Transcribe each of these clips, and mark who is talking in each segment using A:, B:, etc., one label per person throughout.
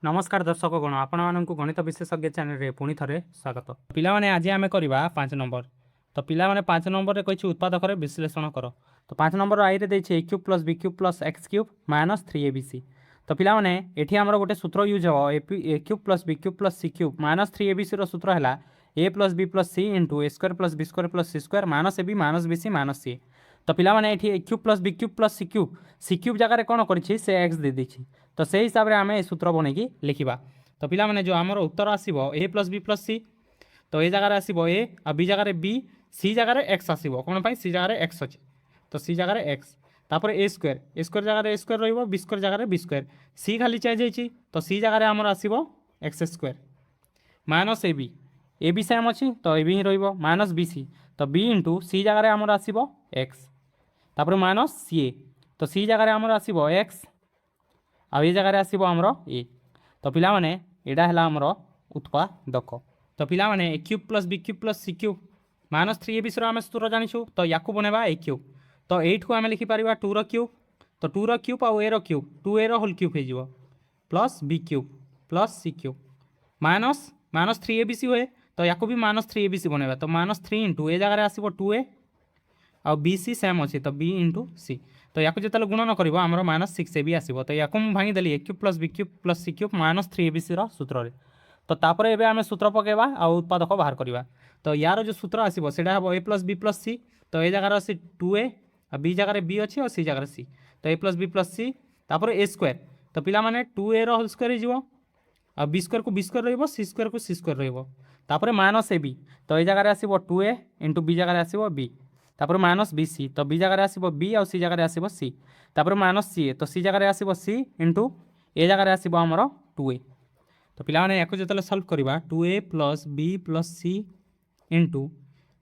A: नमस्कार दर्शक गण आपण गणित विशेषज्ञ चैनल रे पुणी थे स्वागत। पिलाने आज आम करवा 5 नंबर। तो पिलाने 5 नंबर रे कही उत्पादक विश्लेषण कर। तो 5 नंबर आई रे देछि a cube plus b cube plus x cube minus 3abc। तो पिलाने एठी हमर गोटे सूत्र यूज हो a cube plus b cube plus c cube minus 3abc रो सूत्र है a plus b plus c into a square plus b square plus c square minus ab minus bc minus c। तो पिलाने एठी a cube plus b cube plus c cube जगह कौन करिछि से x दे देछि। तो से हिसाब से आम सूत्र बनईकि लिखा। तो पिलाने जो आमर उत्तर आसो ए प्लस बी प्लस सी। तो ये जगार आसो ए आ बी जगार बी सी जगार एक्स आसो कौन पाई सी जगार एक्स अच्छे। तो सी जगार एक्स तापर ए स्क्वायर जगार ए स्क्वायर रही बी स्क्वायर जगार बी स्क्वायर सी खाली चेंज होती। तो सी जगार आमर आसो x square minus A B same अच्छी। तो ए बी ही रही माइनस बी सी। तो बी इंटू सी जगार आमर आसो एक्स तापर माइनस सी ए। तो सी जगार आमर आसो एक्स आ ये जगह आसो आमर ए। तो पिलाने यहाँ है आमर उत्पादक। तो पिलाने a cube plus B cube plus C cube minus 3abc आम सूत्र जाचु। तो या बनवा ए क्यूब। तो यू आम लिखिपर 2 र्यूब। तो 2 र्यूब आउ ए र्यूब 2a होल क्यूब हो प्लस बी क्यूब प्लस सी क्यूब माइनस माइनस 3abc हुए। तो या भी माइनस 3abc बनवा। तो माइनस 3 इंटू ए जगह आसो 2a आ बी सी सेम अच्छे। तो बी इंटू सी। तो या जो गुणन कर माइनस 6ab आसो। तो या भांगीदेली a cube plus B cube plus C cube minus 3abc सूत्र। तो तापर एबे आम सूत्र पकेबा आ उत्पादक बाहर करवा। तो यार जो सूत्र आसो से ए प्लस बी प्लस सी। तो ये जगह अच्छे 2a आ बी जगह बी अच्छी और सी जगह सी। तो ए प्लस बी प्लस सी तापर ए स्क्वायर। तो पिलाने 2a होल स्क्वायर हो आ बी स्क्वायर को बी स्क्वायर रही सी स्क्वायर को सी स्क्वायर रही माइनस ए बी। तो ये जगह आसो 2a इंटू बी जगह आसो बी तापर माइनस बी सी। तो बी जगह आसो बी आ सी जगह आसो सी तापर माइनस सी ए। तो सी जगह आसो सी इंटू ए जगह आसो आमर 2a। तो पिलाने या जो सल्व करवा 2a प्लस बी प्लस सी इंटू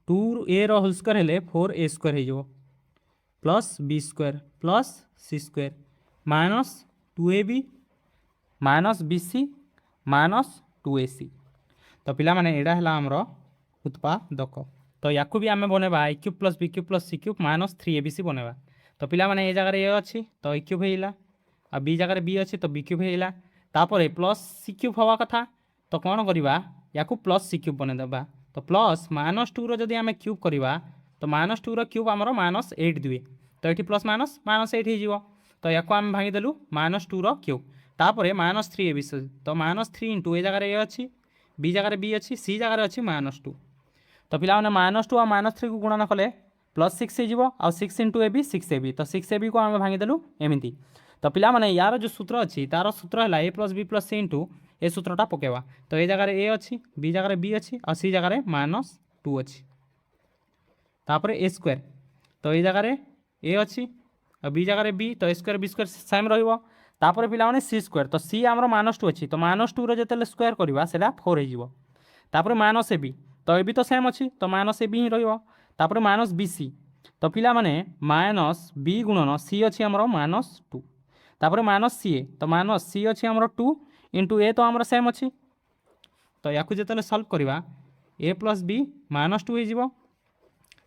A: 2a होल स्क्वायर हेले 4a स्क्वायर हो प्लस बी स्क्वायर प्लस सी square minus 2ab minus b c minus 2ac। तो पिलाने यहाँ है आमर उत्पादक। तो या भी आम बनवा a cube plus B cube plus C cube minus 3abc बनवा। तो पिलाने ये जगह ए अच्छी। तो ए क्यूब होगा आ बी जगह बी अच्छी। तो बी क्यूब होगा तापर प्लस सी क्यूब हवा कथा। तो कौन करवा या प्लस सी क्यूब बनईदेवा। तो प्लस माइनस 2 रदि आम क्यूब करवा तो माइनस 2 क्यूब आमर माइनस 8 दुए। तो ये प्लस माइनस माइनस 8 हो। तो या आम भांगीदेलु माइनस 2 क्यूब तापर माइनस 3abc। तो माइनस 3 इंटू ए जगह ए अच्छी बी जगह बी अच्छी सी जगह अच्छी माइनस 2। तो पिलाने माइनस 2 आ माइनस 3 को गुणन कले प्लस 6 हो आ 6 इंटू ए बी 6ab। तो 6ab को आम भांगीदेलु एमती। तो पिलाने यार जो सूत्र अच्छी तार सूत्र है ए प्लस बी प्लस सी इंटू ए सूत्रटा पकेवा। तो ये जगह ए अच्छी बी जगह बी अच्छी और सी जगह माइनस 2 अच्छी तापर ए स्क्वायर। तो ये जगह ए अच्छी और बी जगह बी। तो a square B square same रहा पिलाने सी स्क्वायर। तो सी आमर माइनस 2 अच्छी। तो माइनस 2 जो स्क्वायर करवा से 4 हो माइनस ए बी। तो ये भी तो सेम अच्छी। तो माइनस ए बी ही रहा माइनस बी सी। तो पिलाने माइनस बी गुणन सी अच्छी आमर माइनस 2 तापर माइनस सी ए। तो माइनस सी अच्छी आमर 2 इंटू ए तो आमर सेम अच्छी। तो या जो सल्व करवा ए प्लस बी माइनस 2 हो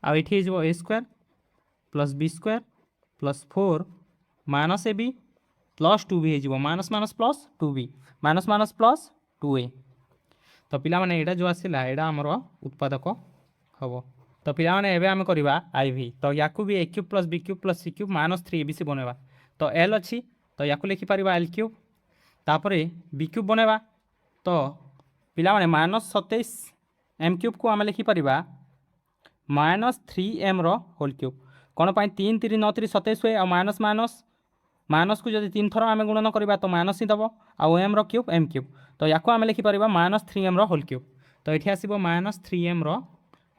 A: आठी हो a square plus B square plus 4 minus A b plus 2b हो minus minus plus 2b minus minus plus 2a। तो पिलाने यहाँ जो आसला यहाँ आमर उत्पादक हम। तो पिलाने एवं आम करवा IV। तो या भी a cube plus B cube plus C cube minus 3abc बनवा। तो एल अच्छी। तो या लिखिपर एल क्यूब तापर बी क्यूब बनवा। तो पिलाने माइनस 27 एम क्यूब को आम लिखिपर माइनस 3m होल क्यूब कौन पाई 3 3 9 3 27 हुए और माइनस माइनस माइनस को जब 3 थर आम गुणन करवा तो माइनस ही दब आउ एम क्यूब एम क्यूब। तो या आम लिखिपर माइनस 3m होल क्यूब। तो ये आसो माइनस 3m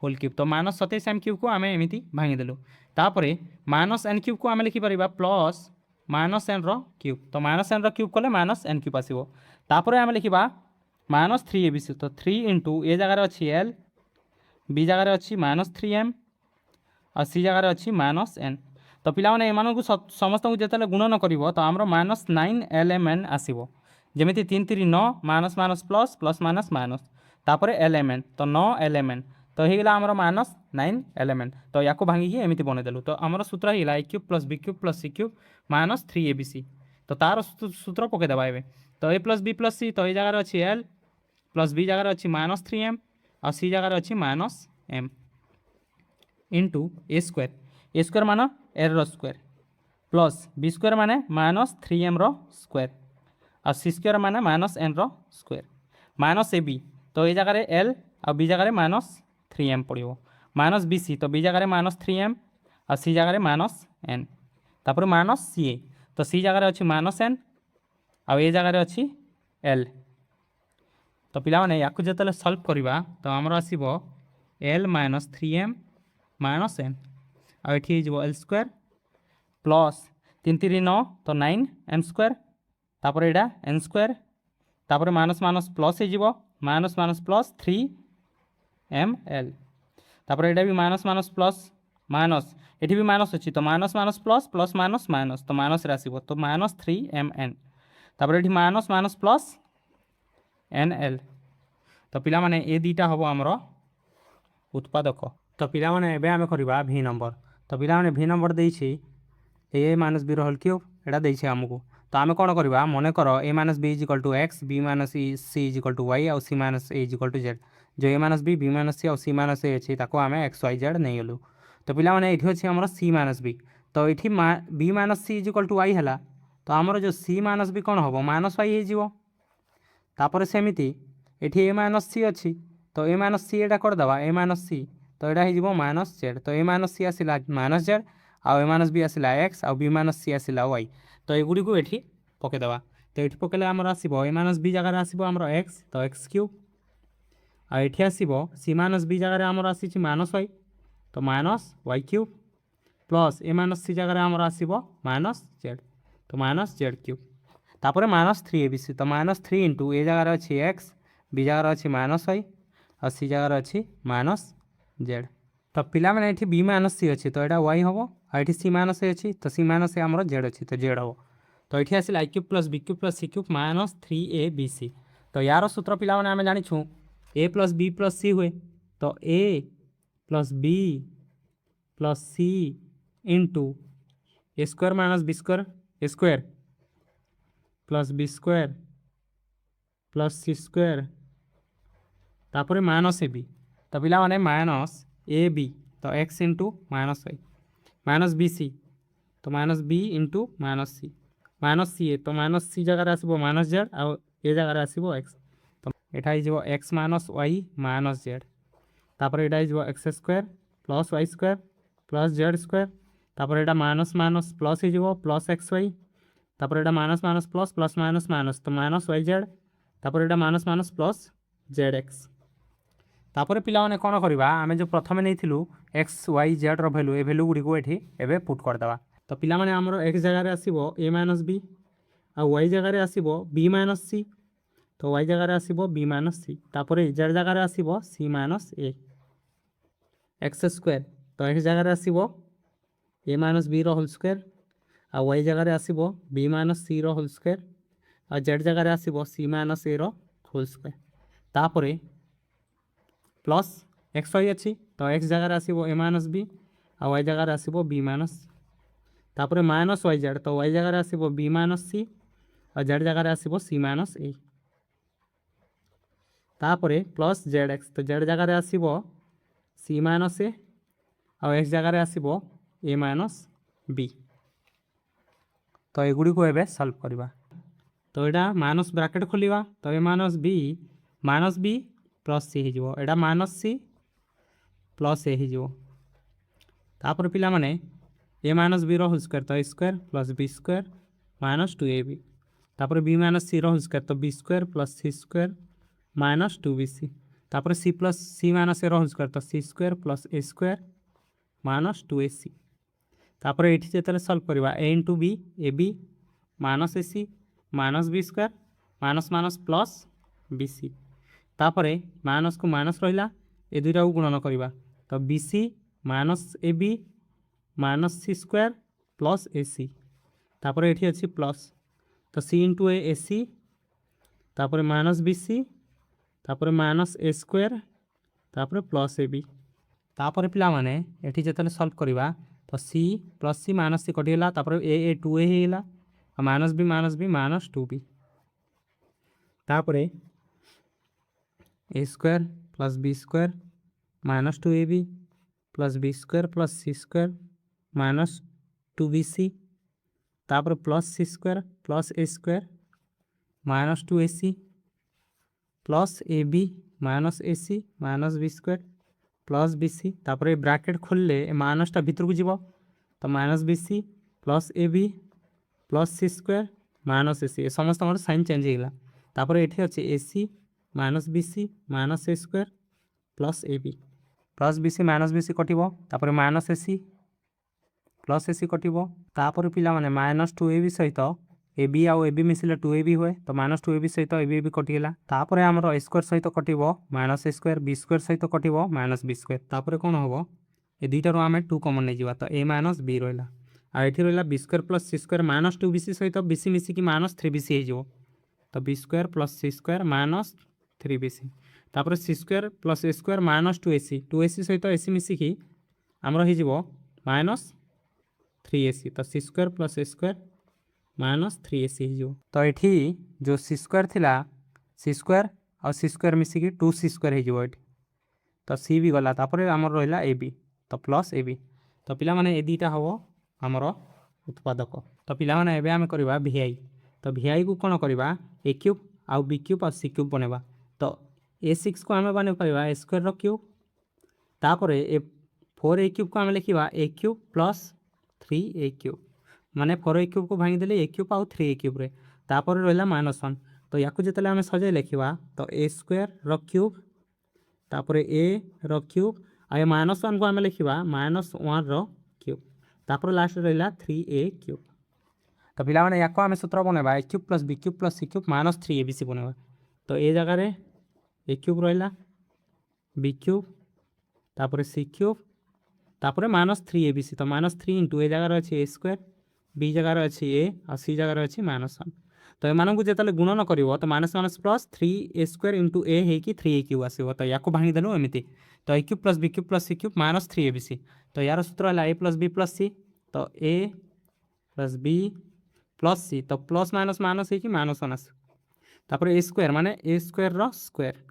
A: होल क्यूब। तो माइनस 27 एम क्यूब को आम एमती भांगीदेलु तापर माइनस एन क्यूब को आम लिखिपर प्लस माइनस एन क्यूब। तो माइनस एन क्यूब कले माइनस एन क्यूब आसो। तापर आम लिखा माइनस 3abc। तो 3 इंटू ए जगार अच्छी एल बी जगार अच्छी माइनस 3m और सी जगार अच्छी माइनस एन। तो पिलाने एम समस्त जो गुणन कर तो आमर माइनस 9 lmn आसो जमी 3 3 9 minus minus plus plus minus minus तापर lmn। तो 9 lmn। तो होगा आमर माइनस 9 lmn। तो या भांगिकी एमती बनईदेलु। तो आमर सूत्र होगा a cube plus B cube plus C cube minus 3abc। तो तार सूत्र पकईदेवा ए तो a plus B plus c तो ये जगार अच्छी एल प्लस बी जगार अच्छी -3m और सी जगार अच्छी -m इंटू ए स्क्वायर मान L square plus B square माने -3m स्क्वायर और सी स्क्वायर माने -n square minus A B तो ये जगह एल और बी जगह -3m पड़ो माइनस बी सी तो बी जगह -3m और सी जगह -n तापर माइनस सी ए तो सी जगह अच्छी -n आउ ए जगह अच्छी एल तो पिला माने याकु जतले सॉल्व करबा तो हमर आसीबो एल -3m -n आ एठी हो एल स्क्वायर प्लस 3 3 9 तो 9m स्क्वायर तापर एडा n स्क्वायर तापर माइनस माइनस प्लस हो माइनस माइनस प्लस 3ml तापर एडा भी माइनस माइनस प्लस माइनस एठी भी माइनस अच्छी तो minus minus plus plus minus minus तो माइनस आसो तो -3mn तापर एठी माइनस माइनस प्लस nl तो पिला माने ए दुईटा हम आमर उत्पादक तो पिला माने एबे आमे करबा v नंबर तो पिला माने v नंबर देइछि a minus b whole cube एटा देइछि हमकु तो आमे कोन करबा मने कर a minus b equal to x b minus C equal to y और c minus a equal to z जो a minus b minus c और सी माइनस ए अच्छी ताको आमे एक्स वाई जेड नहीं गलु तो पिला माने एठी अछि हमर सी माइनस बी तो एठी B minus C equal to Y हला तो आमर जो सी माइनस बी कोन होबो माइनस वाई हे जिवो तापर सेमिति एठी ए माइनस सी अच्छी तो ए माइनस सी एटा कर दबा ए माइनस सी तो एटा हे जिवो माइनस जेड तो ए माइनस सी आसिला माइनस जेड आउ ए माइनस बी आसिला एक्स आउ बी माइनस सी आसिला वाई तो एगुड़ी को एठी पकेदेवा तो ये पकेले आमर आसो ए माइनस बी जगह आसो आमर एक्स तो एक्स क्यूब आ एठी आसो सी माइनस बी जगह आमर आसी माइनस वाई तो माइनस वाई क्यूब प्लस ए माइनस सी जगह आमर आसो माइनस जेड तो माइनस जेड क्यूब तापर -3 ए बी सी तो -3 इंटू ए जगह अच्छी एक्स बी जगह अच्छी माइनस वाई और सी जगह अच्छी माइनस जेड तो पिला माने एठी बी माइनस सी अच्छी तो यहाँ वाई हम और ये सी माइनस ए अच्छी तो सी माइनस ए आमर जेड अच्छी तो जेड हम तो ये आसिला i cube plus B cube plus C cube -3ab तो यार सूत्र पिला माने आमे जानिछु a plus B plus c हुए तो a plus B plus C into A square minus b square a square plus B square plus C square तापर माइनस ए बी तो पिला माने माइनस ए बी तो x into minus Y minus b c तो minus b into minus सी ए तो minus सी जगह आसो minus Z आउ ए जगह आसो एक्स तो यहाँ X minus Y minus Z तापर यहाँ X square plus Y square plus Z square तापर यहाँ माइनस माइनस प्लस हो प्लस एक्स वाई तापर यहाँ minus minus plus plus minus minus तो माइनस वाई जेड तापर यहाँ minus minus plus Z X तापर पिला माने कोन करबा आमे जो प्रथमे नहीं थिलु एक्स वाई जेड रो वैल्यू ए वैल्यू गुडी को एठी एबे पुट कर दबा तो पिला माने हमरो एक्स जगह रे आसीबो ए माइनस बी आ वाई जगह रे आसीबो बी माइनस सी तो वाई जगह रे आसीबो बी माइनस सी तापर जेड जगह रे आसीबो सी माइनस ए एक्स स्क्वायर तो एक्स जगह रे आसीबो ए माइनस बी रो होल स्क्वायर आ वाई जगह रे आसीबो बी माइनस सी रो होल स्क्वायर आ जेड जगह रे आसीबो सी माइनस ए रो होल स्क्वायर तापर प्लस एक्स वाई अच्छी तो एक्स जगह आसो ए माइनस बी आ वाई जगह आसो बी माइनस तापर माइनस वाई जेड तो वाई जगह आसो बी माइनस सी और जेड जगह आसो सी माइनस ए तापर प्लस जेड एक्स तो जेड जगह आसो सी माइनस ए और एक्स जगह आसो ए माइनस बी तो एगुड़ी को एबे सॉल्व करवा तो यहाँ माइनस ब्रैकेट खोलिया तो ए माइनस बी प्लस सी हो एटा माइनस सी प्लस ए हो तापर पिला माने ए माइनस बी रो होल स्क्वायर तो a square plus B square minus 2ab तापर बी माइनस सी रो होल स्क्वायर तो बी स्क्वायर प्लस सी स्क्वायर माइनस 2bc तापर c plus c minus a रो होल स्क्वायर तो c square plus a square minus 2ac तापर एठी जेतले solve करबा a into b a b minus ac minus b square minus minus plus bc तापर minus को minus रहा ए दुईटा को गुणन करवा तो b c minus A b minus c square plus a c तापर ये अच्छी प्लस तो सी इंटू ए सी तापर माइनस बी सी तापर माइनस ए स्क्वायर तापर प्लस ए बी तापर पिला माने एठी जेतले सॉल्व करवा तो सी प्लस सी माइनस सी कटिगला तापर ए 2a होगा माइनस बी माइनस 2b तापर a square plus B square minus 2ab plus B square plus C square minus 2bc तापर plus C square plus a square minus 2ac plus ab minus ac minus b square plus bc तापर bracket खोलले माइनसटा भितर को जीव तो minus bc plus ab plus सी square minus ac समस्त sign change होगा तापर ये अच्छे ac minus bc minus a square plus ab plus bc minus bc कटिबो तापर माइनस ac प्लस ac कटिबो तापर पिला माने माइनस 2ab सहित ab आउ ab मिसिले 2ab हुए तो माइनस 2ab सहित ab कटिगला तापर आमर a स्क्वायर सहित कटिबो minus a square b square सहित कटिबो माइनस b स्क्वायर तापर कोन हबो ए दुईटारू आम 2 कमन नहीं जावा तो a माइनस b रहा आ ये रहा बी स्क्वायर प्लस सी स्क्वायर माइनस 2bc सहित bc मिसिकी माइनस 3bc हो तो बी स्क्वायर प्लस सी स्क्वायर माइनस 3bc तापर सी square plus a square minus 2ac सहित ac मिसिकी आमर हो माइनस 3ac तो c square plus a square minus 3ac हो तो ये जो सी स्क्वायर थिला सी स्क्वायर और सी स्क्वायर मिसिकी 2c स्क्वायर हो तो सी भी गला तापर आमर रहा ए बी तो प्लस ए बी तो पिला माने ए दुईटा हम आमर उत्पादक तो पिला माने एबे आमे करबा vi तो vi को कौन करबा ए क्यूब आउ बी क्यूब और सी क्यूब बनेबा तो a6 को आमे बने पाइबा ए स्क्वायर रो क्यूब तापर ए 4a क्यूब को आमे लिखिबा ए क्यूब प्लस 3a क्यूब माने 4a क्यूब को भांगी देले a क्यूब आउ 3a क्यूब रे तापर रहला -1 तो याकू जेतले आमे सजे लिखिबा तो a स्क्वायर रो क्यूब तापर a रो क्यूब आ -1 को आमे लिखिबा -1 रो क्यूब तापर लास्ट रहला 3a क्यूब तो पिला माने याको आमे सूत्र बनेबा a cube plus b cube plus c cube minus 3abc बनेबा तो ए जगह रे a क्यूब रहला b क्यूब तापर c क्यूब तापर माइनस 3abc तो माइनस 3 इंटू ए जगह अच्छे a स्क्वायर b जगह अच्छे a और c जगह अच्छे -1 तो एमानकु जेतले गुणन करिवो तो minus minus plus 3a square into a है कि 3a क्यूब आसीबो तो याको भांगी देलु एमिति तो a cube plus b cube plus c cube minus 3abc तो यार सूत्र है a plus b plus c तो a plus b plus c तो प्लस माइनस माइनस है कि -1 आस तापर a स्क्वायर माने a स्क्वायर रो स्क्वायर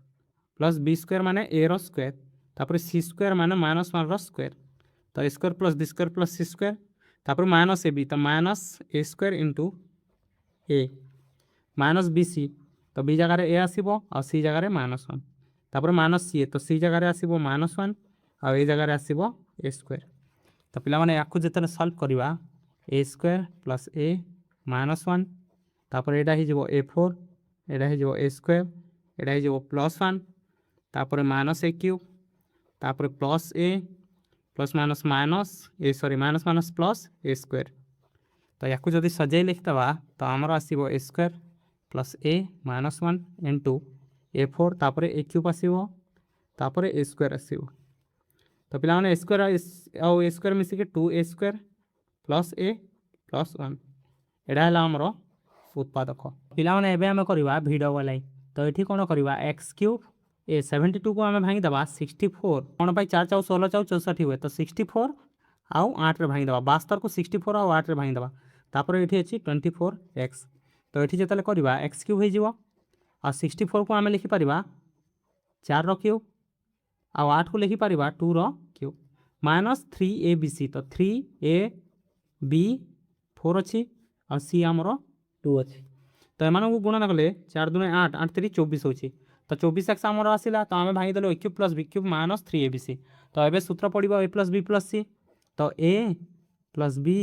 A: प्लस b स्क्वायर माने a रो स्क्वायर तापर c स्क्वायर माने -1 रो स्क्वायर तो a square plus b square plus c square तापर माइनस ab तो minus a square into a minus bc तो b जगह a आसीबो और c जगह -1 तापर माइनस c तो c जगह आसीबो -1 और a जगह आसीबो a स्क्वायर तो पिला माने याकू जेतने सॉल्व करबा a स्क्वायर प्लस a -1 तापर एटा ही जबो a4 एटा ही जबो a स्क्वायर एटा ही जबो +1 तापर माइनस a क्यूब तापर plus a plus minus minus A sorry minus minus plus a square तो याकू जदि सजाई लिखिदबा तो आमर आसीबो a square plus a -1 into a4 तापर a क्यूब आसीबो तापर a स्क्वायर आसीबो तो पिला माने स्क्वायर आउ a स्क्वायर मिसिके 2a square plus a plus 1 एटा है आमर उत्पादक पिला माने एबे आमे करबा v डबल आई तो एठी कोन करबा x क्यूब ए 72 को आमे भांगी दबा 64 कोन भाई 4 4 16 4 64 हुए तो 64 आउ 8 रे भांगी दबा 72 को 64 आउ 8 रे भांगी दबा तापर एठी अछि 24x तो एठी जेतले करबा x क्यूब हे जिवो आ 64 को आमे लिखि परिबा 4 रो क्यूब आउ 8 को लिखि परिबा 2 रो क्यूब माइनस 3abc तो 3ab 4 अछि और c आमर 2 अछि तो एमान को गुणन कले 4 दूने 8 8 3 24 होछि तो 24x आमर आसिला तो आमे भांगी देलो a cube plus b cube minus 3abc तो एबे सूत्र पड़िबो a plus b plus c तो a plus b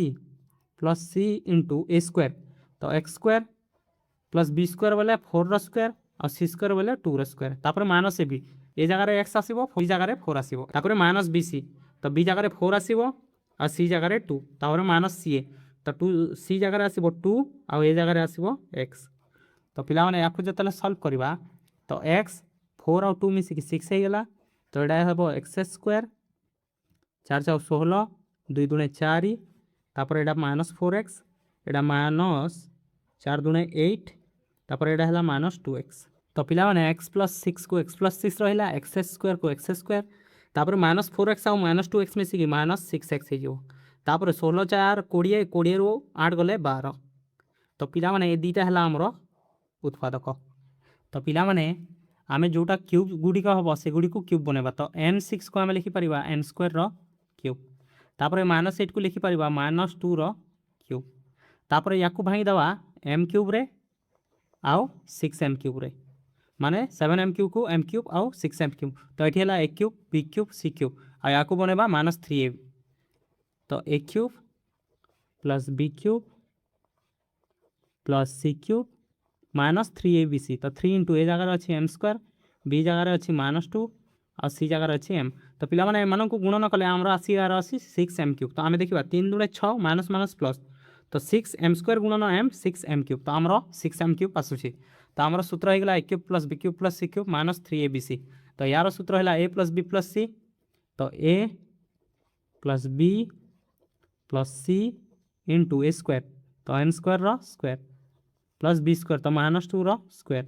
A: plus c into a square तो x square plus b square बोले 4 रो स्क्वायर और c स्क्वायर बोले 2 रो स्क्वायर तापर माइनस ab ए जगह रे x आसीबो b जगह रे 4 आसीबो तापर माइनस bc तो b जगह रे 4 आसीबो और c जगह रे 2 तापर माइनस ca तो 2 c जगह रे आसीबो 2 और a जगह रे आसीबो x तो पिला माने याकू जतले सॉल्व करबा तो x 4 और 2 मिसिक 6 हो गला तो एटा हेबो x स्क्वायर 4 4 16 2 दूने 4 तापर एटा -4x एटा माइनस 4 दूने 8 तापर एटा हला -2x तो पिला माने x + 6 को x + 6 रहिला x स्क्वायर को x स्क्वायर तापर -4x और -2x मिसिक -6x हो तापर 16 4 20 20 रो 8 गले 12 तो पिला माने ए दीटा हला हमरो उत्पादक तो पिला माने आमे जोटा क्यूब गुड़िक हम से गुड़ी क्यूब बनवा तो m6 को आम लिखिपर m स्क्वायर क्यूब तापर -8 को लिखिपर -2 क्यूब तापर या भांगीदे m क्यूब रे आउ 6m क्यूब रे माने 7m क्यूब को m क्यूब आउ 6m क्यूब तो ये है a cube b cube c cube आ या बनवा -3a तो a cube plus b cube plus c cube -3abc तो 3 इंटू ए जगार अच्छी m स्क्वायर b जगार अच्छी -2 और c जगार अच्छी m तो पिला माने एमान को गुणन कले आमर आसीबार अच्छी 6m क्यूब तो आम देखा 3 दूणे 6 माइनस माइनस प्लस तो 6m स्क्वायर गुणन m 6m क्यूब तो आमर 6m क्यूब आसूसी तो आमर सूत्र होगा a cube plus b cube plus c cube -3abc तो यार सूत्र है a plus b plus c तो a plus b plus c into A square तो m square square plus b square तो -2 स्क्वायर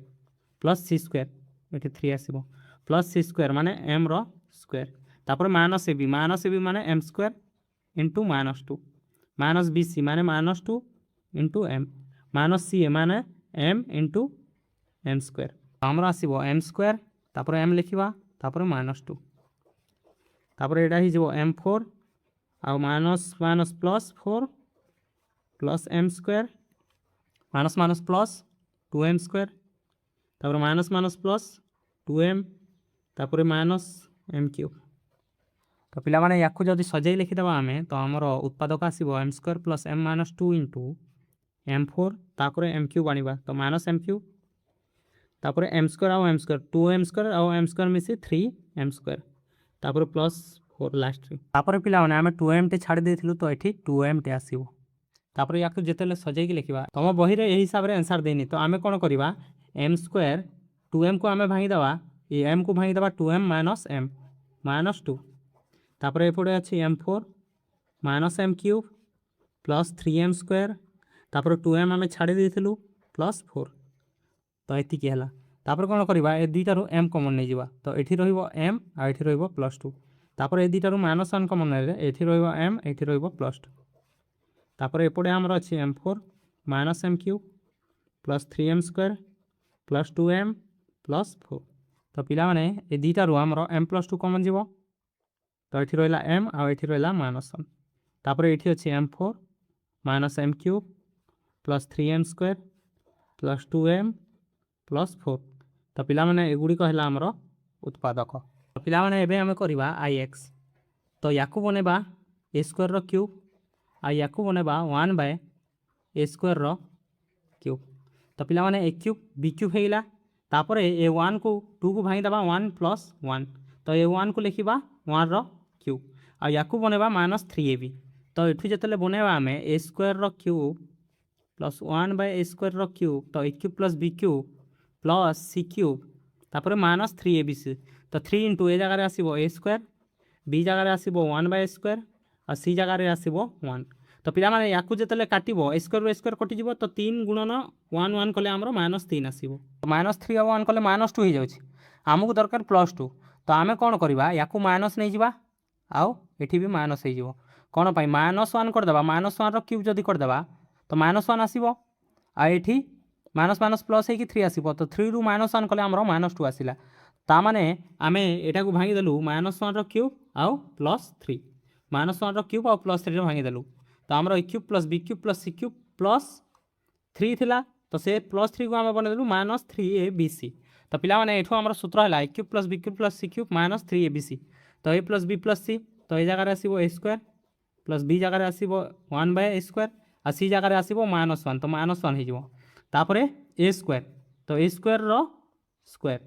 A: प्लस c स्क्वायर ये 3 आसो plus c square माने m स्क्वायर तापर -ab माने m square into -2 minus bc माने -2 into m minus ca माने m into m square आमर आसो m स्क्वायर तापर m लिखा तापर -2 तापर यहाँ हो m4 आउ minus minus plus 4 plus m square minus minus plus 2m square तापर माइनस माइनस प्लस 2m तापर माइनस m क्यूब तो पिला माने याकू जदि सजाई लिखिदेवा आम तो आमर उत्पादक आसो m square plus m -2 into m4 तापर m क्यूब आनिबा तो माइनस m क्यूब तापर m स्क्वायर आउ m स्क्वायर 2m स्क्वायर आउ m स्क्वायर मिसी 3m स्क्वायर तापर प्लस 4 लास्ट तापर पिला माने आम 2m टे छाड़ी देथिलु तो एठी 2m टे आसीबो तापर याकू जेतेले सजाई लिखिबा तुम बही रे एही हिसाब रे आंसर देनी तो आमे कोन करिबा m स्क्वायर 2m को आमे भांगी देबा ए m को भांगी देबा 2m माइनस m -2 तापर एपटे अच्छी m4 minus m cube plus 3m square तापर 2m आमे छाड़ी देथिलु प्लस 4 तो एतिकी हला तापर कोन करिबा ए दुईटारू m कॉमन नै जिबा तो एठी रहिबो m आ एठी रहिबो +2 तापर ए दुईटारू -1 कॉमन नै एठी रहिबो m एठी रहिबो +2 तापर एपटे आमर अच्छी m4 minus m cube plus 3m square plus 2m plus 4 तो पिला माने ए दुईटारू आमर m +2 कॉमन जीवो तो ये रहा m आउ ये रहा -1 तापर ये अच्छे m4 minus m cube plus 3m square plus 2m plus 4 तो पिला माने एगुड़ी है आमर उत्पादक तो पिला माने एबे आमे करिबा ix तो याकू बनेबा a स्क्वायर क्यूब आ याकू बनेबा 1/a स्क्वायर क्यूब तो पिला माने a क्यूब b क्यूब होगा तापर ए 1 को 2 को भांगी देबा 1 + 1 तो ए 1 को लिखा 1 क्यूब आ याकू बनेबा -3ab तो ये जिते बनेबा आम a square cube plus 1/a square cube तो a cube plus b cube plus c cube तापर -3abc तो 3 इंटू ए जगह आसो a स्क्वायर b जगह आसो 1/a स्क्वायर और c जगह आसो 1 तो पिला माने याकू जिते काटब ए स्क्वायर कटिज तो 3 गुणन 1 1 कले आमर -3 आसो -3 और 1 कले -2 हो जाऊँ आमको दरकार +2 तो आम कौन करवा याकू माइनस नहीं जावा आउ एठी भी माइनस हो कौन पाई -1 करदेबा -1 क्यूब जदि करदेबा तो -1 आसो आ एठी माइनस माइनस प्लस हो 3 आसो तो 3 रु -1 कले आमर -2 आसला ताने आम यहाँ भांगीदेलु -1 क्यूब आउ +3 -1 क्यूब आउ +3 भांगीदेलु तो आमर a cube plus b cube plus c cube plus 3 थिला तो से +3 को आम बनदेलु -3abc तो पिला माने एठो आमर सूत्र है a cube plus b cube plus c cube -3abc तो a plus b plus c तो ये जगह आसो a स्क्वायर प्लस b जगह आसो 1/a स्क्वायर और c जगह आसो -1 तो -1 हो तापर a स्क्वायर तो a square square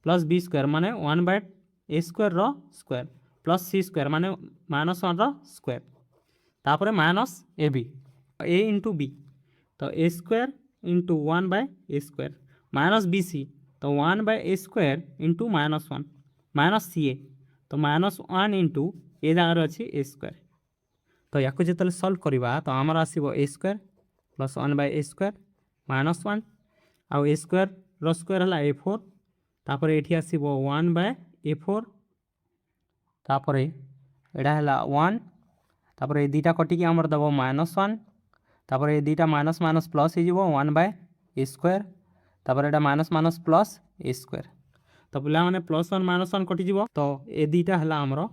A: plus b square माने 1/a square square plus c square माने -1 स्क्वायर तापर -ab a इंटू b तो a square into 1/a square minus bc तो 1/a square into -1 minus ca तो -1 into ए जगार अच्छी a square तो या जो सल्व करवा तो आमर आसो a square plus 1/a square -1 आउ a स्क्वायर स्क्वायर है a4 तापर ये आसो 1/a4 तापर यहाँ है 1 तापर ये दुटा कटिकी आमर दब -1 तापर ये दुटा माइनस माइनस प्लस हो 1/a स्क्वायर तापर एटा minus minus plus a square तो पिला माने प्लस 1 माइनस 1 कटि जीवो तो ए दुईटा हला हमरो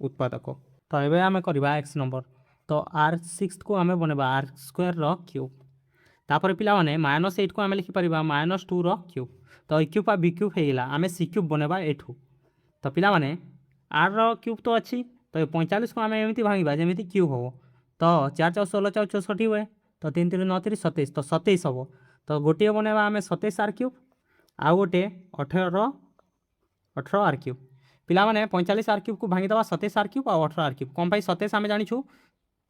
A: उत्पादक तो एबे आमे करबा x नंबर तो r6 को आमे बनेबा r स्क्वायर रो क्यूब तापर पिला माने -8 को आमे लिखि परिबा -2 रो क्यूब तो a क्यूब आ b क्यूब हेइला आमे c क्यूब बनेबा एठू तो पिला माने r रो क्यूब तो अछि तो 45 को आमे एमिति भांगिबा जेमिति क्यूब हो तो 4 4 16 4 64 हुए तो 3 3 9 3 27 तो 27 हो तो गोटे बनेबा आमे 27 r क्यूब आ गोटे 18 आर क्यूब पिला माने 45 आर क्यूब को भांगी दवा 27 आर क्यूब और 18 आर क्यूब कौन पाई 27 आमे जानि छु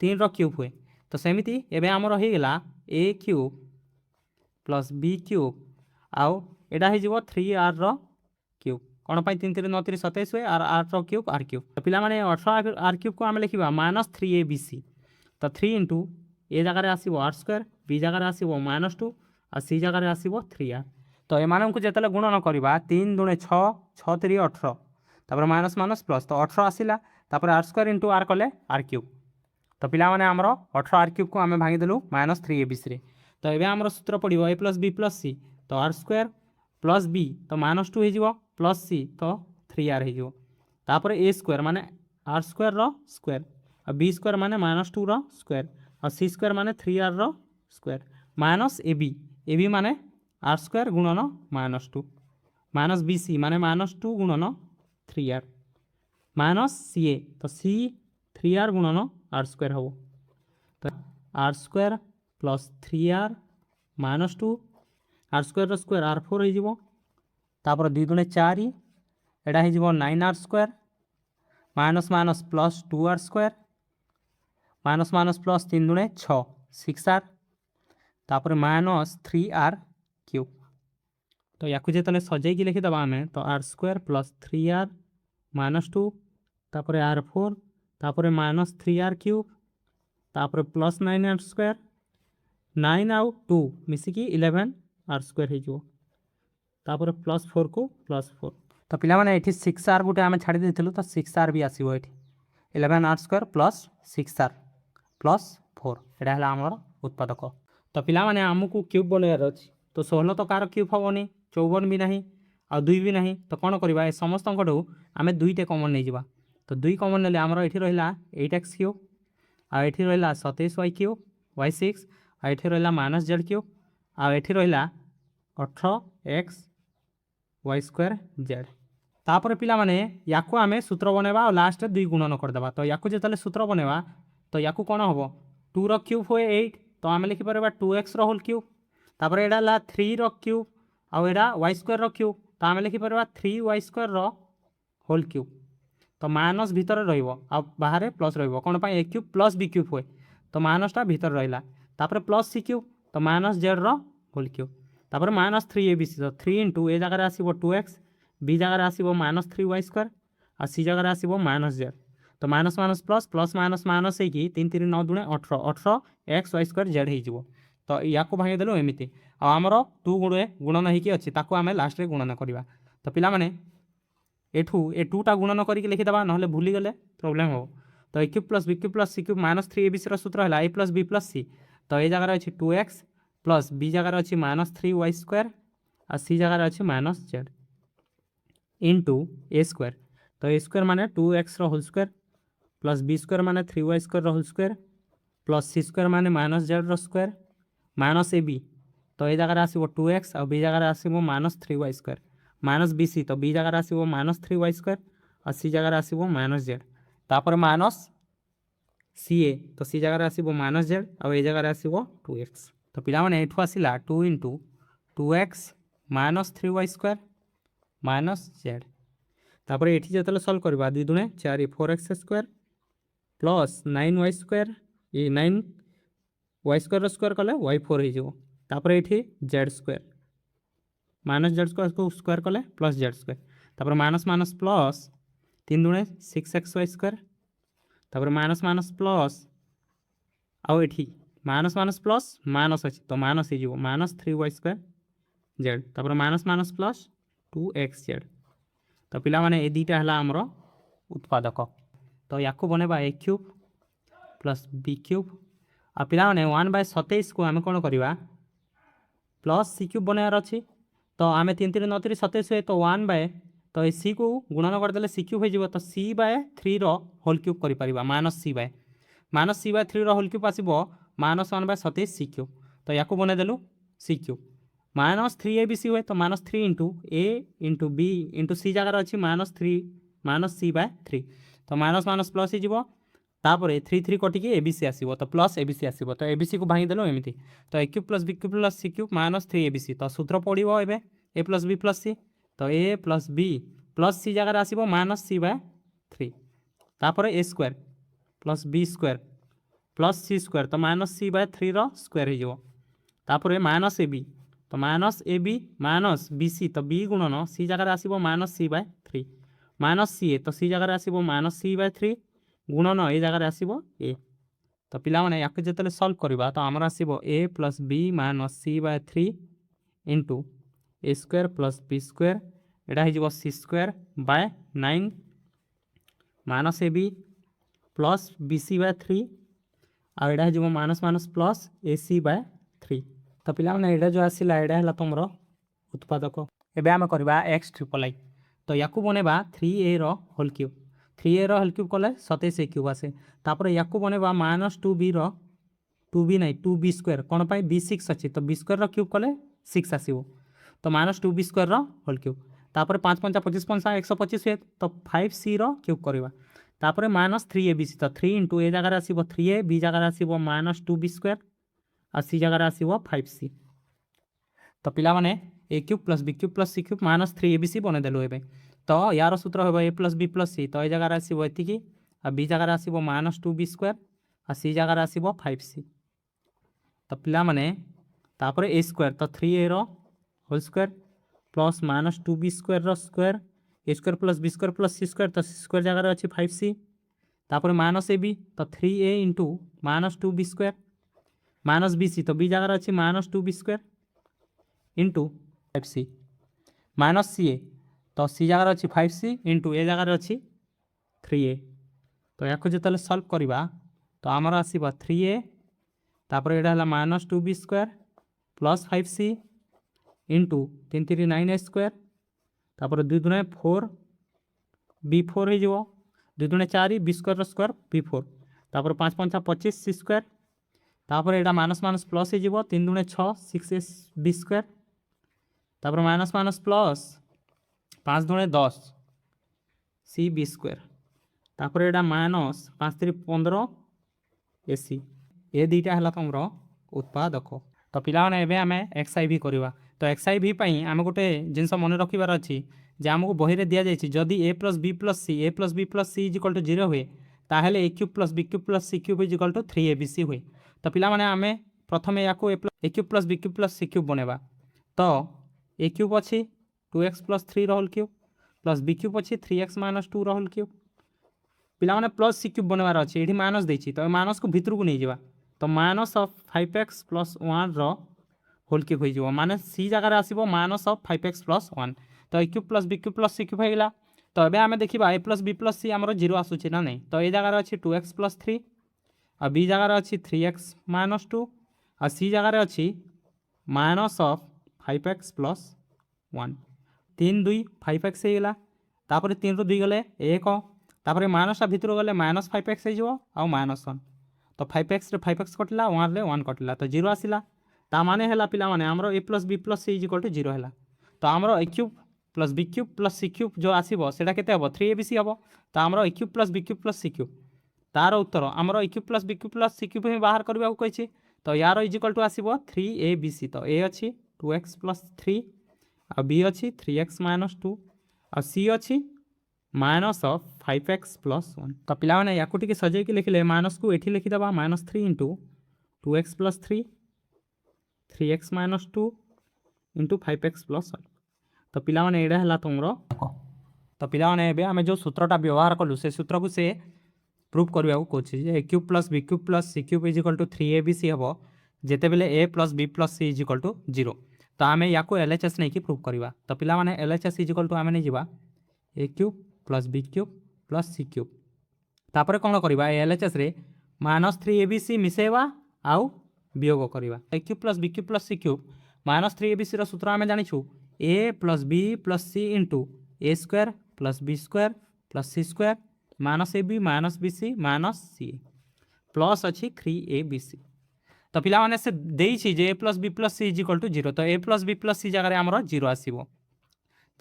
A: 3 रो क्यूब हुए तो सेमिति एबे हमर हो गेला a cube plus b cube आउ एडा हे जीवो 3r रो क्यूब कौन पाई 3 3 9 3 27 हुए और r रो क्यूब r क्यूब तो पिला माने 18 आर क्यूब को आमे लिखिबा -3abc तो 3 इंटू ए जगह रे आसीबो r स्क्वायर b जगह रे आसीबो -2 और c जगह रे आसीबो 3r तो एमान को जेतले गुणन करबा 3 दुणे 6 6 3 18 तापर माइनस माइनस प्लस तो 18 आसिला तापर r स्क्वायर इंटू r कले r क्यूब तो पिला माने हमरो 18 r क्यूब को आमे भांगी देलु -3abc रे तो एबे हमरो सूत्र पड़िबो a + b + c तो r स्क्वायर प्लस b तो -2 हे जीवो प्लस c तो 3r हे जीवो तापर a स्क्वायर माने r स्क्वायर रो स्क्वायर और b स्क्वायर माने -2 रो स्क्वायर और c स्क्वायर माने 3r रो स्क्वायर माइनस ab माने r स्क्वायर गुणन -2 माइनस bc माने -2 गुणन 3r माइनस ca तो c 3r गुणन r स्क्वायर हो तो r square plus 3r -2 r square रो स्क्वायर r4 हो जीवो तापर 2 दुणे 4 एडा हो जीवो 9r square minus minus plus 2r square minus minus plus 3 दुणे 6 6r तापर -3r क्यूब तो याकु जेतले सजाई की लिखि दबा हमें तो r स्क्वायर प्लस 3r -2 तापर r4 तापर -3r क्यूब तापर प्लस 9r स्क्वायर 9 आउ 2 मिसिकी 11r स्क्वायर हे जो तापर प्लस 4 को प्लस 4 तो पिला माने एठी 6r गुटे आमे छाडी देथिलु तो 6r भी आसीबो एठी 11r square plus 6r plus 4 एडा हला हमर उत्पादक तो पिला माने हमकु क्यूब बनेयार अछि तो 16 तो कार क्यूब होबनी 54 भी नहीं आ 2 भी नहीं तो कौन करवा ए समस्त आम दुईटे कमन नहीं जावा तो 2 कमन ने आमर ये रहा 8x क्यूब आ ये रहा 27y क्यूब y6 आ ये रहा -z क्यूब आ ये रहा 18x y स्क्वायर z तापर पिला माने याकु आमे सूत्र बनेबा और लास्ट 2 गुणन करदेबा तो याकु जेतले सूत्र बनेबा तो याकु कौन हम 2 रो क्यूब हुए 8 तो आम लिखिपर 2x रो होल क्यूब तापर एडा ला 3 रो क्यूब आउ एडा y स्क्वायर रो क्यूब तो आम लिखिपर 3y स्क्वायर रो होल क्यूब तो माइनस भितर रहिबो आ बाहर प्लस रहिबो कोन पा a cube plus b cube हुए तो माइनसटा भितर रहिला तापर प्लस c क्यूब तो -z रो होल क्यूब तापर -3abc तो 3 इंटू ए जगह आसीबो 2x b जगह आसीबो -3y स्क्वायर आ c जगह आसीबो -z तो minus minus plus plus minus minus है कि 3 3 9 दुणे 18 18 x y स्क्वायर z हे जिवो तो याकु भांगी देलु एमिति आ हमरो 2 गुणे गुणन हेकी अछि ताकु आमे लास्ट रे गुणन करबा तो पिला माने एठू ए 2 टा गुणन करिके लिखि दबा नहले भूली गले प्रॉब्लम हो तो a cube plus b cube plus c cube -3abc रो सूत्र हला a plus b plus c तो ए जगह अछि 2x प्लस b जगह अछि -3y स्क्वायर आ c जगह अछि -z इनटू a स्क्वायर तो a स्क्वायर माने 2x रो whole square plus b square माने 3y स्क्वायर रो whole square plus c square माने -z रो स्क्वायर माइनस ab तो ए जगह आसीबो 2x और b जगह आसीबो -3y स्क्वायर माइनस bc तो b जगह आसीबो -3y स्क्वायर और c जगह आसीबो -z तापर माइनस ca तो c जगह आसीबो -z और ए जगह आसीबो 2x तो पिला माने एठू आसीला 2 into 2x -3y square -z तापर एठी जेतले सॉल्व करबा 2 दुणे 4 4x square plus 9y square ये 9y स्क्वायर स्क्वायर कले y4 हे जिवो तापर एठी z स्क्वायर -z स्क्वायर को स्क्वायर कले प्लस z स्क्वायर तापर minus minus plus 3 दुणे 6xy square तापर माइनस माइनस प्लस आउ एठी माइनस माइनस प्लस माइनस अछि तो माइनस हे जिवो -3y स्क्वायर z तापर माइनस माइनस प्लस 2xz तो पिला माने ए दीटा हला हमरो उत्पादक तो याकु बनेबा a cube plus b cube आ पिला माने 1/27 को आमे कोन करबा प्लस सी क्यूब बनार अच्छी तो आम 3 3 9 3 27 हुए तो 1 बाय तो ये सी को गुणन करदे सी क्यूब हो तो सी बाय 3 होल क्यूब कर माइनस सी बाय 3 होल क्यूब आसो -1 बाय 27 सी क्यूब तो या बनईदेलु सी क्यूब -3 ABC हुए तो -3 × A × B × C जगार अच्छी -3 - C बाय 3 तो माइनस माइनस प्लस हो तापर 3 3 कटिकी ABC आसो तो प्लस ABC आसो तो ABC को भांगीदेलु एमती तो a cube plus B cube plus C cube -3ABC तो सूत्र पड़ो ए A plus B plus C तो A plus B plus C जगार आसो -C बाय 3 तापर A square plus B square plus C square तो -C बाय 3 स्क्वायर हो तापर -AB तो -AB -BC तो B गुणन C जगार आसो -C बाय 3 -CA तो C जगार आसो -C बाय 3 गुणन ए जगार आसो A तो पिला माने याक जेतले सॉल्व करबा तो हमर आसो A plus B -C by 3 into A square plus B square एटा हो C square by 9 -AB plus BC by 3 आ एटा हो minus minus plus AC by 3 तो पिला माने एटा जो आसिला एटा हला तुमरो उत्पादक एबे आमे करबा x ट्रिपल आई तो याकू बनेबा 3a रो होल क्यूब 3a रो होल क्यूब कले 27 a क्यूब आसे तापर याकू बनेबा -2b रो 2b नहीं 2b स्क्वायर कोन पाई b6 अछि तो b स्क्वायर रो क्यूब कले 6 आसीबो तो -2b स्क्वायर रो होल क्यूब तापर 5 5 25 5 125 हुए तो 5c रो क्यूब करबा तापर -3abc तो 3 × a जगह आसीबो 3a b जगह आसीबो -2b स्क्वायर आ सी जगह आसो 5c तो पिला माने a cube plus B cube plus C cube -3abc बनईदेलु ए तो यार सूत्र हम a plus B plus c तो ये जगह आसो ये आ बी जगह आसो -2b स्क्वायर आ सी जगह आसो 5c तो पिला माने तापर ए स्क्वायर तो 3a रो whole square plus -2b square रो square a square plus B square plus C square तो सी स्क्वायर जगह अच्छी 5c तापर -ab तो 3a × -2b स्क्वायर -bc तो b जगह अच्छी -2b square into 5c -ca तो c जगह अच्छी 5c इंटू ए जगह अच्छी 3a तो या जो सॉल्व करवा तो आमर आसो 3a तापर यहाँ है -2b square plus 5c into 3 3 9 a square तापर 2 2 4 b4 हो 2 2 4 b स्क्वायर स्क्वायर b4 तापर 5 5 25 c स्क्वायर तापर यहाँ माइनस माइनस प्लस हो 3 2 6 6 b स्क्वायर तापर minus minus plus 5 2 10 C B square तापर यहाँ माइनस 5 3 15 AC ए दुईटा है तुम उत्पादक तो पिलाने एवं आम XIV करवा तो XIV आम गोटे जिनस मन रखार अच्छी जे आमको बही में दि जाए जदि A plus B plus c A plus B plus c equal to 0 हुए ताहले a cube plus B cube plus C cube equal to 3ABC हुए तो पिला माने आम प्रथम या a cube plus B cube plus C cube बनवा तो ए क्यूब अच्छी 2x plus 3 whole cube plus B cube अच्छी 3x माइनस 2 होल क्यूब पिला माने प्लस सी क्यूब बनवार अच्छे ये माइनस देती तो माइनस को भितर को नहीं जावा तो minus of 5x plus 1 whole cube हो माने सी जगह आसो माइनस ऑफ 5x प्लस 1 तो a cube plus B cube plus C cube होगा तो ये आम देखा a plus B plus c आम 0 आसूचे ना नहीं तो ये जगह अच्छी 2x प्लस 3 आ बी जगह अच्छी 3x माइनस 2 आ सी जगह अच्छी minus of 5x plus 1 3 2 5x होगा तापर 3 रू 2 गले 1 तापर माइनसटा भितर गले माइनस 5x हो माइनस 1 तो 5x रे 5x कटिला 1 रे 1 कटिला तो 0 आसला ता माने हैला पिला माने हमरो a plus B plus C equal to 0 हैला तो हमरो a cube plus B cube plus C cube जो आसीबो सेटा केते हबो 3abc हबो तो हमरो a cube plus B cube plus C cube तार उत्तर हमरो a cube plus B cube plus C cube ही बाहर करबा को कहिछि तो यार इक्वल टू आसीबो 3abc तो a अछि 2x प्लस 3 आ b अछि 3x माइनस 2 आ c अछि माइनस ऑफ 5x प्लस 1 तो पिला माने याकू टिके सजेकी लिखिले माइनस को एठी लिखि दबा minus 3 into 2x plus 3 3x minus 2 into 5x plus 1 तो पिला माने एडा हला तुमरो तो पिला माने एबे आमे जो सूत्रटा व्यवहार कलु से सूत्र को से प्रूफ करबा को कोछि जे a cube plus b cube plus c cube is equal to 3abc हबो जेते बेले a plus b plus c is equal to 0 तो आमे याकू LHS नै कि प्रूफ करबा तो पिला माने LHS इज इक्वल टू आमे नै जिबा a cube plus B cube plus C cube तापर कौन करवा LHS रे -3abc मिसेवा आउ वियोग करवा A cube plus B cube plus C cube -3abc सूत्र आम जाचु a plus B plus C into A square plus B square plus C square -ab -bc -ca plus अच्छी 3abc। तो पिला माने से देइछि जे a plus B plus C is equal to 0 तो a plus B plus C जगह आमर 0 आसीबो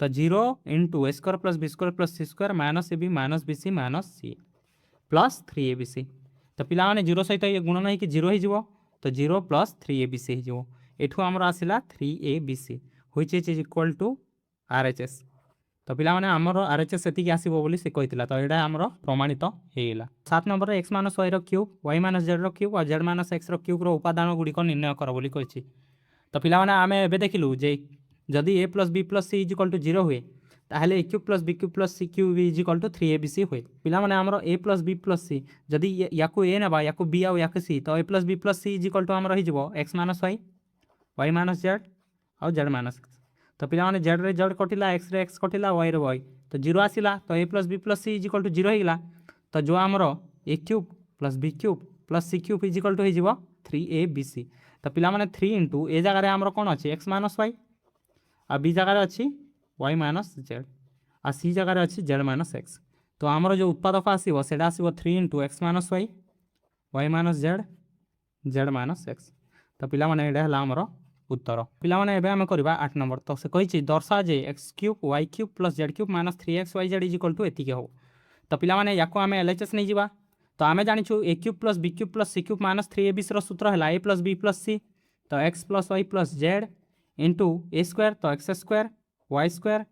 A: तो 0 इंटू ए square plus B square plus सी square -ab -bc -ca plus 3abc। तो पिला माने 0 सहित ये गुणन होइकि 0 हो तो 0 प्लस 3abc हो एठू आमर आसिला 3abc which is equal to RHS। तो पिला माने आमर RHS सेतिक आसीबो बोली से कहितला तो एडा आमर प्रमाणित हेला। 7 नंबर x - y रो क्यूब y - z रो क्यूब और z - x रो क्यूब रो उपादान गुडी को निर्णय कर बोली कहिछि। तो पिला माने आमे एबे देखिलु जे जदि a + b + c = 0 हुए ताहले a cube + b cube + c cube = 3abc हुए। पिला माने हमरो a + b + c जदि याकु a नेबा याकु b आ याकु c तो a + b + c = हमरो हि जिवो x - y y - z और z - x। तो पिला माने z रे z कटिला x रे x कटिला y रे y तो 0 आसिला तो a + b + c = 0 हेला तो जो हमरो a cube + b cube + c cube = हि जिवो 3abc। तो पिला माने 3 इंटू ए जगह रे हमरो कोन अछि x - y आ बी जगह रे अछि y - z आ सी जगह रे अछि z - x। तो हमरो जो उत्पादक आसीबो सेडा आसीबो 3 into x - y y - z z - x। तो पिला माने एडा हला हमरो उत्तर। पिला माने एबे हम करबा 8 नंबर तो से कहिछि दर्शा जे x³ y³ + z³ - 3xyz = एतिके हो। तो पिला माने याको हमें LHS नहीं जिबा तो आमे जानिछु a³ + b³ + c³ - 3abc रो सूत्र हला a + b + c तो x + y + z into a square तो x square y square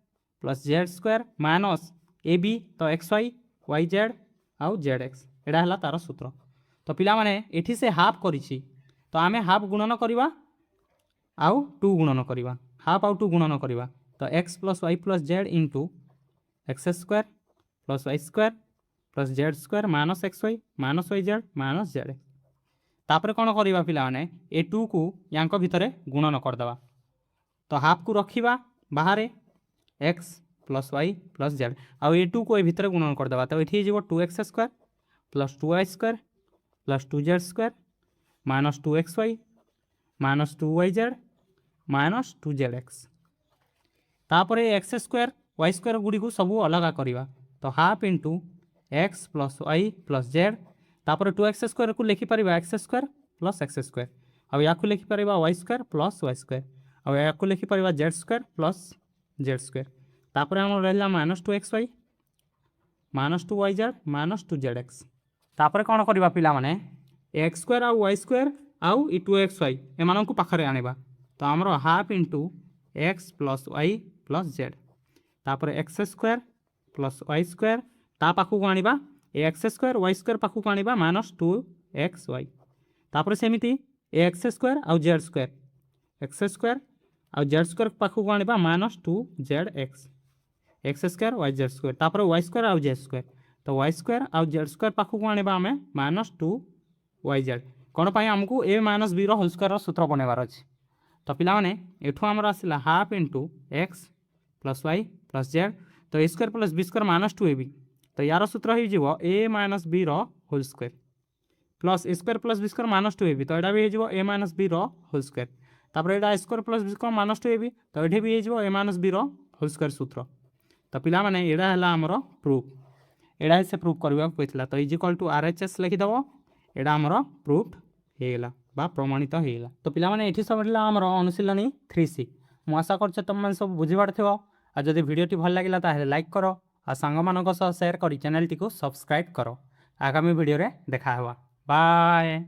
A: plus z square minus ab तो xy yz आउ zx एडा हला तार सूत्र। तो पिला माने एठी से हाफ करिछि तो आमे हाफ गुणन करिबा आउ 2 गुणन करिबा हाफ आउ 2 गुणन करिबा तो x + y + z into x square plus y square plus z square minus xy minus yz minus z। तापर कोन करिबा पिला माने ए 2 को यांको भितरे गुणन कर दबा तो हाफ को रखिबा बाहर x + y + z आउ ए 2 को ए भितरे गुणन कर दबा तो एठी जीवो 2x square plus 2y square plus 2z square minus 2xy minus 2yz minus 2zx। तापर x स्क्वायर y स्क्वायर गुडी को सब अलग करिबा तो half into x + y + z तापर 2x स्क्वायर को लिखि परिबा x square plus x square अब या को लिखि परिबा y square plus y square अब या को लिखि परिबा z square plus z square तापर हम रहला minus 2xy minus 2yz minus 2zx। तापर कोन करिबा पिला माने x स्क्वायर आ y स्क्वायर आउ इ 2xy एमान को पाखरे आनिबा तो हमरो half into x + y + z तापर x square plus y square ता पाखु को आनिबा ए x स्क्वायर y स्क्वायर पाखु को आनिबा माइनस 2xy तापर सेमिति ए x स्क्वायर आउ z स्क्वायर x स्क्वायर आउ z स्क्वायर पाखु को आनिबा minus 2zx x square yz square तापर y स्क्वायर आउ z स्क्वायर तो y स्क्वायर आउ z स्क्वायर पाखु को आनिबा हमें माइनस 2yz कोन पई हमकु a - b रो होल स्क्वायर रो सूत्र बनेबार अछि। तो पिला माने एठो हमर आसिला half into x + y + z तो a square plus b square minus 2ab तो यार सूत्र हो जीवो a - b रो whole square plus a square plus b square minus 2ab तो एडा भी हो जीवो a - b रो होल स्क्वायर तापर एडा a square plus b square minus 2ab तो एठी भी हो जीवो a - b रो होल स्क्वायर सूत्र। तो पिला माने एडा हला हमरो प्रूफ एडा से प्रूफ करबा कइतला तो = RHS लिखि दबो एडा हमरो प्रूफ हेला बा प्रमाणित हेला। तो पिला माने एठी सबला हमरो अनुशीलनी 3C मु आशा करछ तुम मन सब बुझि पारथिबो आ जदि वीडियोटी भल लागिला ताहे लाइक करो आ सांग मानको सह शेयर करी चैनल टी को सब्सक्राइब करो। आगामी वीडियो रे देखा हवा बाय।